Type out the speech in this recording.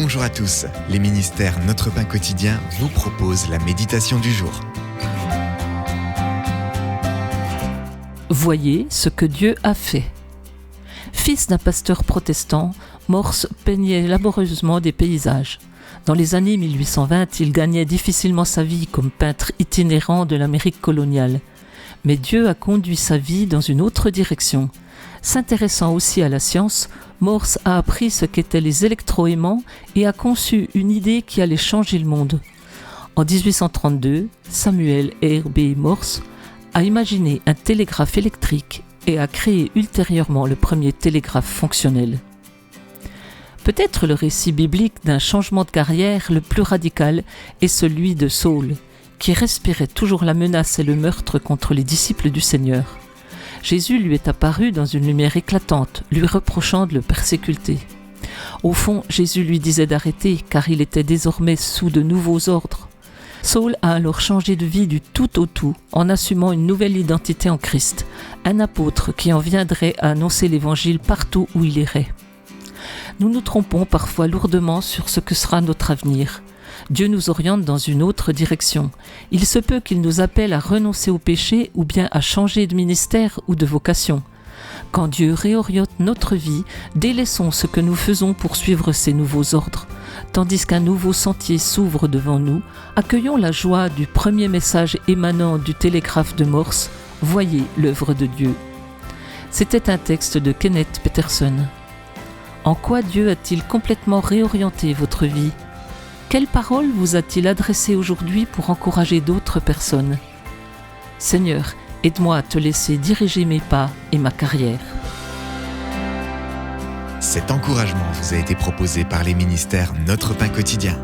Bonjour à tous, les ministères Notre Pain Quotidien vous proposent la méditation du jour. Voyez ce que Dieu a fait. Fils d'un pasteur protestant, Morse peignait laborieusement des paysages. Dans les années 1820, il gagnait difficilement sa vie comme peintre itinérant de l'Amérique coloniale. Mais Dieu a conduit sa vie dans une autre direction. S'intéressant aussi à la science, Morse a appris ce qu'étaient les électroaimants et a conçu une idée qui allait changer le monde. En 1832, Samuel Herbert Morse a imaginé un télégraphe électrique et a créé ultérieurement le premier télégraphe fonctionnel. Peut-être le récit biblique d'un changement de carrière le plus radical est celui de Saül, qui respirait toujours la menace et le meurtre contre les disciples du Seigneur. Jésus lui est apparu dans une lumière éclatante, lui reprochant de le persécuter. Au fond, Jésus lui disait d'arrêter, car il était désormais sous de nouveaux ordres. Saül a alors changé de vie du tout au tout, en assumant une nouvelle identité en Christ, un apôtre qui en viendrait à annoncer l'évangile partout où il irait. Nous nous trompons parfois lourdement sur ce que sera notre avenir. Dieu nous oriente dans une autre direction. Il se peut qu'il nous appelle à renoncer au péché ou bien à changer de ministère ou de vocation. Quand Dieu réoriente notre vie, délaissons ce que nous faisons pour suivre ses nouveaux ordres. Tandis qu'un nouveau sentier s'ouvre devant nous, accueillons la joie du premier message émanant du télégraphe de Morse. Voyez l'œuvre de Dieu. C'était un texte de Kenneth Peterson. En quoi Dieu a-t-il complètement réorienté votre vie ? Quelle parole vous a-t-il adressée aujourd'hui pour encourager d'autres personnes ? Seigneur, aide-moi à te laisser diriger mes pas et ma carrière. Cet encouragement vous a été proposé par les ministères Notre Pain Quotidien.